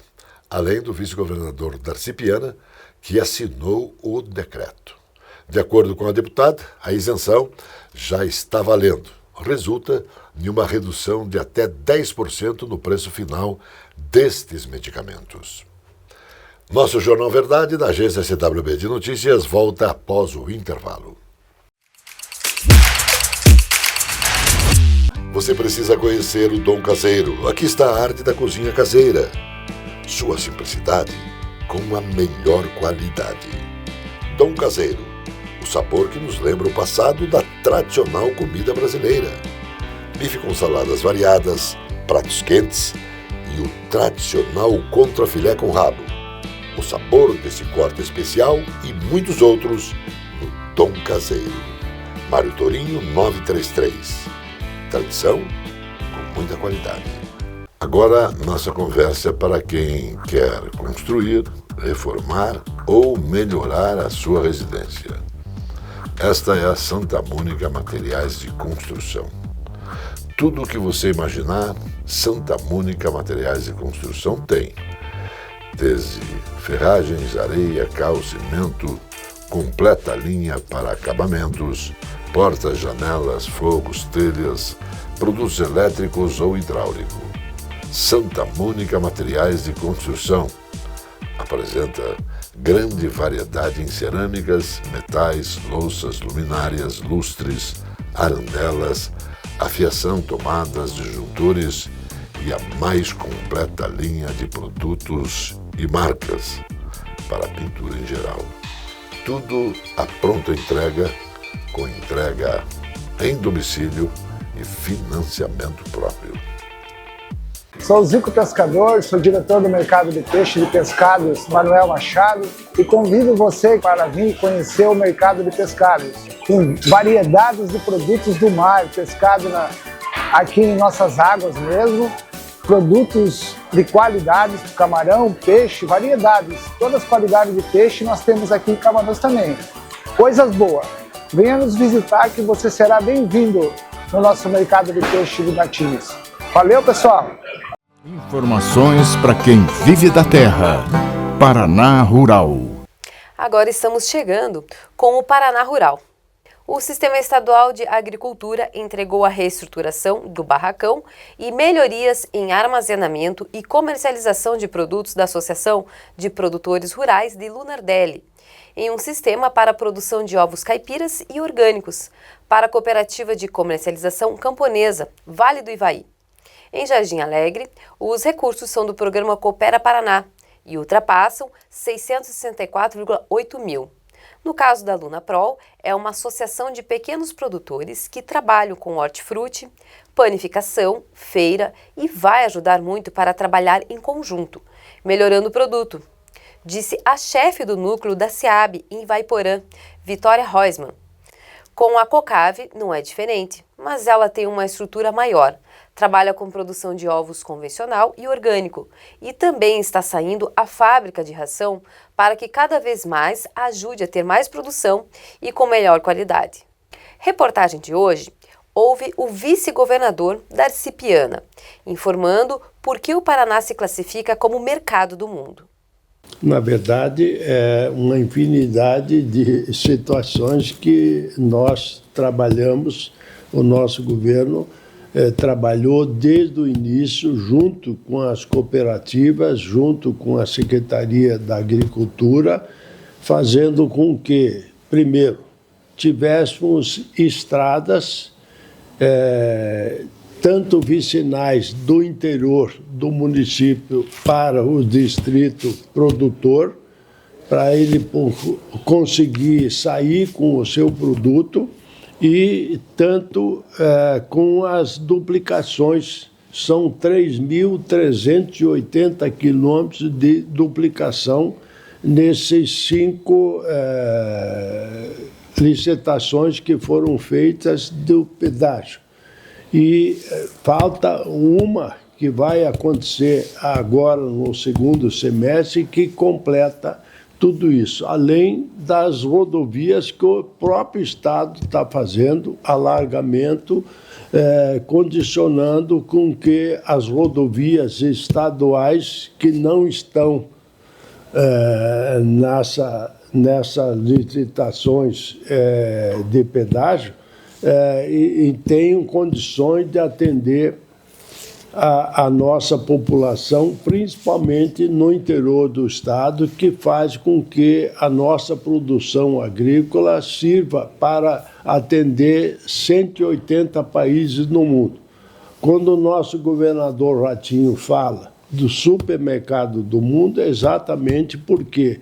Speaker 1: além do vice-governador Darcy Piana, que assinou o decreto. De acordo com a deputada, a isenção já está valendo. Resulta em uma redução de até 10% no preço final destes medicamentos. Nosso Jornal Verdade, da agência CWB de Notícias, volta após o intervalo. Você precisa conhecer o Dom Caseiro. Aqui está a arte da cozinha caseira. Sua simplicidade com a melhor qualidade. Dom Caseiro, o sabor que nos lembra o passado da tradicional comida brasileira. Bife com saladas variadas, pratos quentes e o tradicional contrafilé com rabo. O sabor desse corte especial e muitos outros no Dom Caseiro. Mário Torinho 933. Tradição com muita qualidade. Agora, nossa conversa é para quem quer construir, reformar ou melhorar a sua residência. Esta é a Santa Mônica Materiais de Construção. Tudo o que você imaginar, Santa Mônica Materiais de Construção tem. Desde ferragens, areia, cal, cimento, completa linha para acabamentos, portas, janelas, fogos, telhas, produtos elétricos ou hidráulico. Santa Mônica Materiais de Construção apresenta grande variedade em cerâmicas, metais, louças, luminárias, lustres, arandelas, afiação, tomadas, disjuntores e a mais completa linha de produtos e marcas para pintura em geral. Tudo à pronta entrega, com entrega em domicílio e financiamento próprio.
Speaker 16: Sou o Zico Pescador, sou diretor do mercado de peixe de pescados Manuel Machado e convido você para vir conhecer o mercado de pescados. Tem variedades de produtos do mar, pescado aqui em nossas águas mesmo, produtos de qualidades, camarão, peixe, variedades. Todas as qualidades de peixe nós temos aqui em Camarões também. Coisas boas. Venha nos visitar que você será bem-vindo no nosso mercado de peixe de Matinhos. Valeu, pessoal!
Speaker 17: Informações para quem vive da terra. Paraná Rural.
Speaker 8: Agora estamos chegando com o Paraná Rural. O Sistema Estadual de Agricultura entregou a reestruturação do barracão e melhorias em armazenamento e comercialização de produtos da Associação de Produtores Rurais de Lunardelli, em um sistema para a produção de ovos caipiras e orgânicos, para a Cooperativa de Comercialização Camponesa, Vale do Ivaí. Em Jardim Alegre, os recursos são do programa Coopera Paraná e ultrapassam 664,8 mil. No caso da Lunaprol, é uma associação de pequenos produtores que trabalham com hortifruti, panificação, feira e vai ajudar muito para trabalhar em conjunto, melhorando o produto, disse a chefe do núcleo da SEAB em Ivaiporã, Vitória Reusmann. Com a Cocave não é diferente, mas ela tem uma estrutura maior. Trabalha com produção de ovos convencional e orgânico e também está saindo a fábrica de ração para que cada vez mais ajude a ter mais produção e com melhor qualidade. Reportagem de hoje, houve o vice-governador Darcy Piana, informando por que o Paraná se classifica como mercado do mundo.
Speaker 18: Na verdade, é uma infinidade de situações que nós trabalhamos, o nosso governo trabalhou desde o início, junto com as cooperativas, junto com a Secretaria da Agricultura, fazendo com que, primeiro, tivéssemos estradas, tanto vicinais do interior do município para o distrito produtor, para ele conseguir sair com o seu produto, e tanto com as duplicações, são 3.380 quilômetros de duplicação nesses 5 licitações que foram feitas do pedágio. E falta uma que vai acontecer agora no segundo semestre, que completa tudo isso, além das rodovias que o próprio Estado está fazendo, alargamento, condicionando com que as rodovias estaduais que não estão nessas licitações de pedágio e tenham condições de atender a nossa população, principalmente no interior do estado, que faz com que a nossa produção agrícola sirva para atender 180 países no mundo. Quando o nosso governador Ratinho fala do supermercado do mundo, é exatamente porque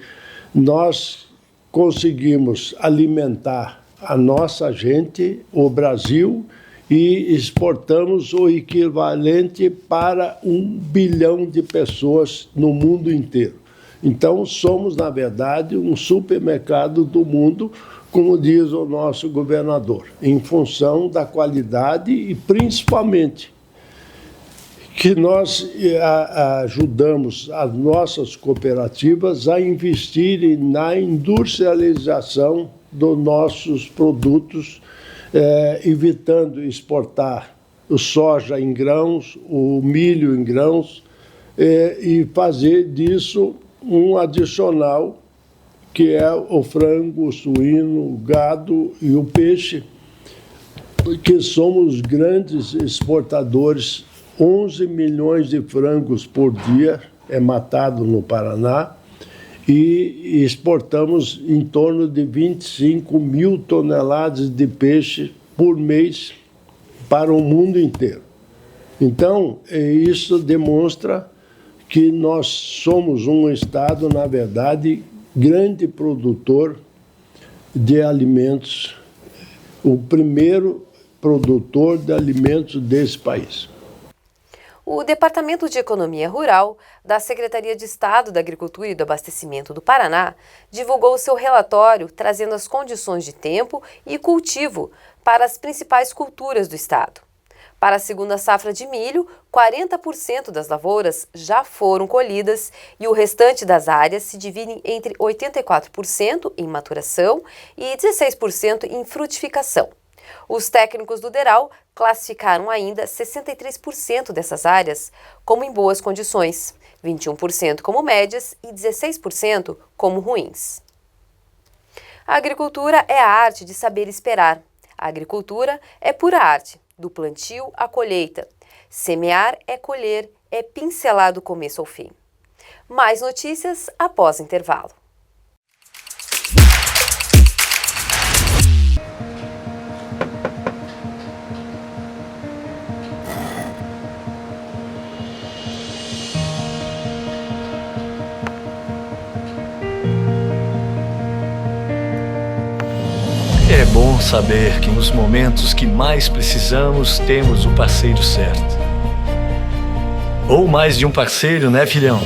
Speaker 18: nós conseguimos alimentar a nossa gente, o Brasil, e exportamos o equivalente para 1 bilhão de pessoas no mundo inteiro. Então, somos, na verdade, um supermercado do mundo, como diz o nosso governador, em função da qualidade e, principalmente, que nós ajudamos as nossas cooperativas a investirem na industrialização dos nossos produtos, evitando exportar o soja em grãos, o milho em grãos, e fazer disso um adicional, que é o frango, o suíno, o gado e o peixe, que somos grandes exportadores. 11 milhões de frangos por dia é matado no Paraná, e exportamos em torno de 25 mil toneladas de peixe por mês para o mundo inteiro. Então, isso demonstra que nós somos um estado, na verdade, grande produtor de alimentos, o primeiro produtor de alimentos desse país.
Speaker 8: O Departamento de Economia Rural da Secretaria de Estado da Agricultura e do Abastecimento do Paraná divulgou seu relatório trazendo as condições de tempo e cultivo para as principais culturas do estado. Para a segunda safra de milho, 40% das lavouras já foram colhidas e o restante das áreas se dividem entre 84% em maturação e 16% em frutificação. Os técnicos do DERAL classificaram ainda 63% dessas áreas como em boas condições, 21% como médias e 16% como ruins. A agricultura é a arte de saber esperar. A agricultura é pura arte, do plantio à colheita. Semear é colher, é pincelar do começo ao fim. Mais notícias após o intervalo.
Speaker 4: É bom saber que nos momentos que mais precisamos temos o parceiro certo. Ou mais de um parceiro, né, filhão?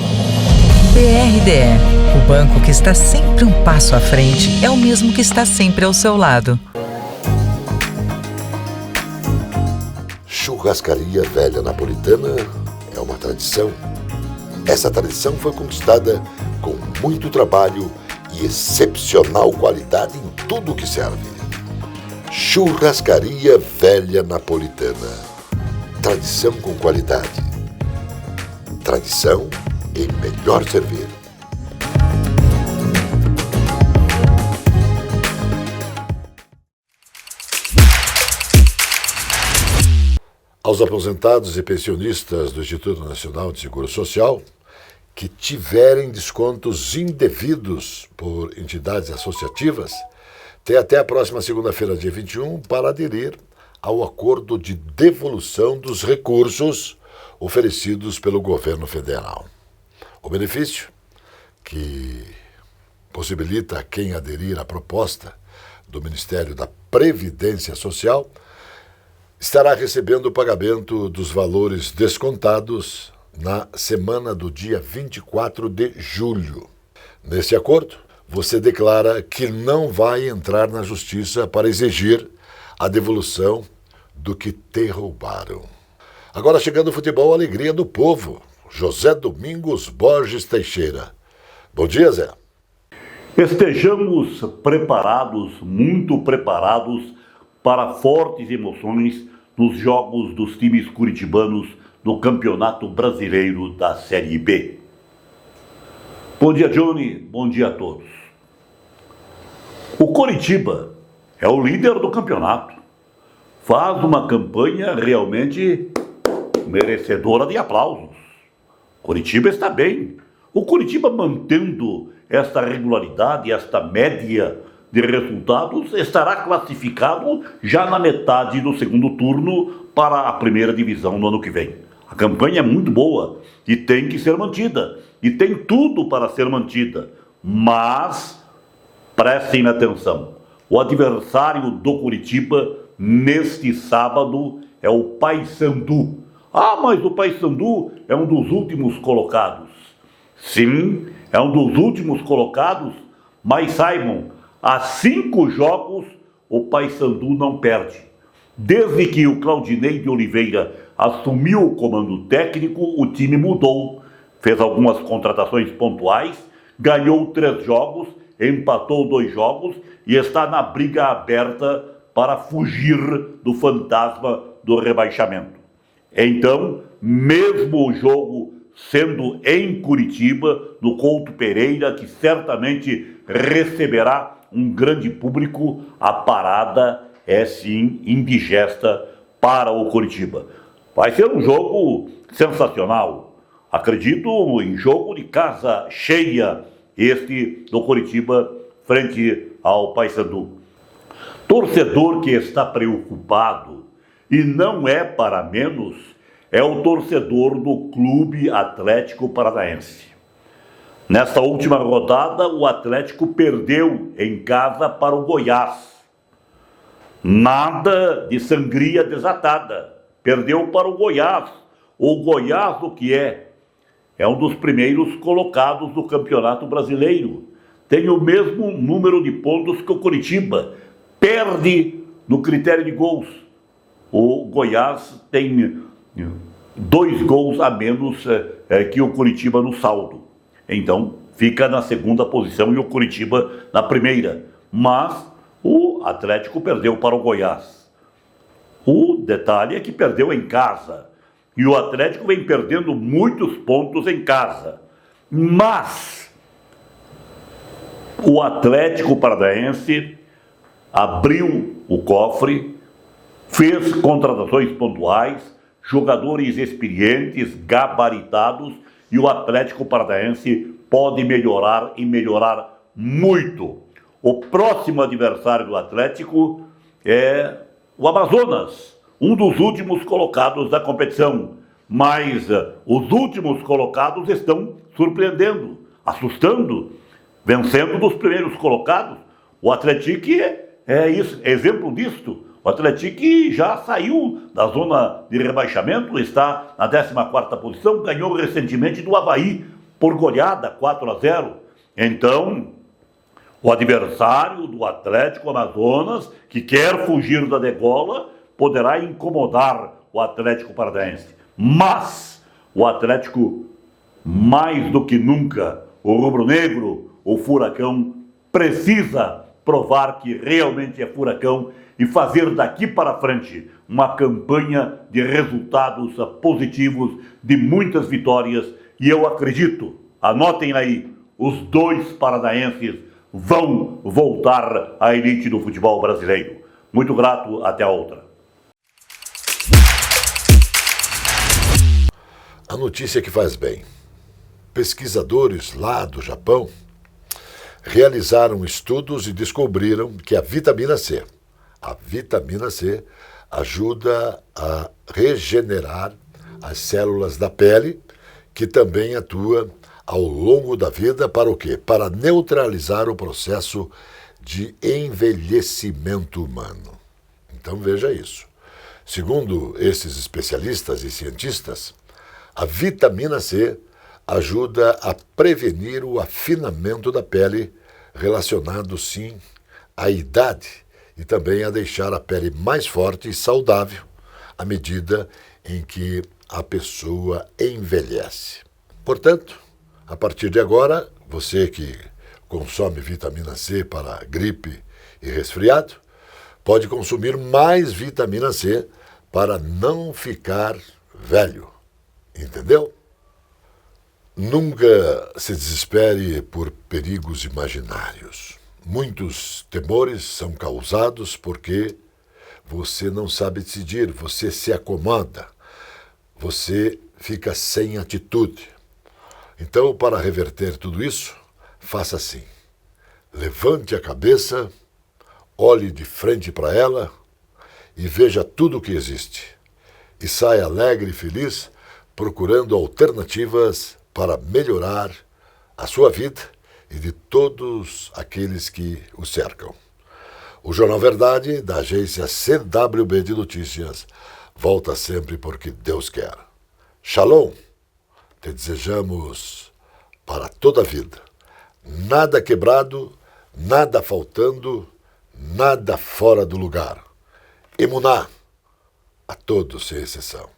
Speaker 5: BRDE, o banco que está sempre um passo à frente, é o mesmo que está sempre ao seu lado.
Speaker 1: Churrascaria Velha Napolitana é uma tradição. Essa tradição foi conquistada com muito trabalho e excepcional qualidade em tudo que serve. Churrascaria Velha Napolitana. Tradição com qualidade. Tradição em melhor servir. Aos aposentados e pensionistas do Instituto Nacional de Seguro Social que tiverem descontos indevidos por entidades associativas, tem até a próxima segunda-feira, dia 21, para aderir ao acordo de devolução dos recursos oferecidos pelo governo federal. O benefício, que possibilita a quem aderir à proposta do Ministério da Previdência Social, estará recebendo o pagamento dos valores descontados na semana do dia 24 de julho. Nesse acordo, você declara que não vai entrar na justiça para exigir a devolução do que te roubaram. Agora chegando o futebol, a alegria do povo. José Domingos Borges Teixeira. Bom dia, Zé.
Speaker 19: Estejamos preparados, muito preparados, para fortes emoções nos jogos dos times curitibanos no Campeonato Brasileiro da Série B. Bom dia, Johnny. Bom dia a todos. O Coritiba é o líder do campeonato. Faz uma campanha realmente merecedora de aplausos. Curitiba está bem. O Curitiba, mantendo esta regularidade, esta média de resultados, estará classificado já na metade do segundo turno para a primeira divisão no ano que vem. A campanha é muito boa e tem que ser mantida. E tem tudo para ser mantida. Mas, prestem atenção, o adversário do Curitiba neste sábado é o Paysandu. Ah, mas o Paysandu é um dos últimos colocados. Sim, é um dos últimos colocados, mas saibam, há 5 jogos o Paysandu não perde. Desde que o Claudinei de Oliveira assumiu o comando técnico, o time mudou. Fez algumas contratações pontuais, ganhou 3 jogos, empatou 2 jogos e está na briga aberta para fugir do fantasma do rebaixamento. Então, mesmo o jogo sendo em Curitiba, no Couto Pereira, que certamente receberá um grande público, a parada é sim indigesta para o Curitiba. Vai ser um jogo sensacional. Acredito em jogo de casa cheia, este do Curitiba frente ao Paysandu. Torcedor que está preocupado, e não é para menos, é o torcedor do Clube Atlético Paranaense. Nesta última rodada, o Atlético perdeu em casa para o Goiás. Nada de sangria desatada. Perdeu para o Goiás. O Goiás, o que é? É um dos primeiros colocados do Campeonato Brasileiro. Tem o mesmo número de pontos que o Curitiba. Perde no critério de gols. O Goiás tem 2 gols a menos que o Curitiba no saldo. Então, fica na segunda posição e o Curitiba na primeira. Mas o Atlético perdeu para o Goiás. O detalhe é que perdeu em casa. E o Atlético vem perdendo muitos pontos em casa. Mas o Atlético Paranaense abriu o cofre, fez contratações pontuais, jogadores experientes, gabaritados, e o Atlético Paranaense pode melhorar e melhorar muito. O próximo adversário do Atlético é o Amazonas, um dos últimos colocados da competição. Mas os últimos colocados estão surpreendendo, assustando, vencendo dos primeiros colocados. O Atlético é isso, exemplo disto. O Atlético já saiu da zona de rebaixamento, está na 14ª posição, ganhou recentemente do Avaí por goleada 4-0. Então, o adversário do Atlético Amazonas, que quer fugir da degola, poderá incomodar o Atlético Paranaense. Mas o Atlético, mais do que nunca, o rubro-negro, o Furacão, precisa provar que realmente é Furacão e fazer daqui para frente uma campanha de resultados positivos, de muitas vitórias. E eu acredito, anotem aí, os 2 paranaenses vão voltar à elite do futebol brasileiro. Muito grato, até a outra.
Speaker 1: A notícia que faz bem. Pesquisadores lá do Japão realizaram estudos e descobriram que a vitamina C ajuda a regenerar as células da pele, que também atua ao longo da vida para o quê? Para neutralizar o processo de envelhecimento humano. Então veja isso. Segundo esses especialistas e cientistas, a vitamina C ajuda a prevenir o afinamento da pele, relacionado sim à idade, e também a deixar a pele mais forte e saudável à medida em que a pessoa envelhece. Portanto, a partir de agora, você que consome vitamina C para gripe e resfriado, pode consumir mais vitamina C para não ficar velho. Entendeu? Nunca se desespere por perigos imaginários. Muitos temores são causados porque você não sabe decidir, você se acomoda. você fica sem atitude. Então, para reverter tudo isso, faça assim. Levante a cabeça, olhe de frente para ela e veja tudo o que existe. E saia alegre e feliz, procurando alternativas para melhorar a sua vida e de todos aqueles que o cercam. O Jornal Verdade, da agência CWB de Notícias, volta sempre porque Deus quer. Shalom! Te desejamos para toda a vida. Nada quebrado, nada faltando, nada fora do lugar. Emuná, a todos sem exceção.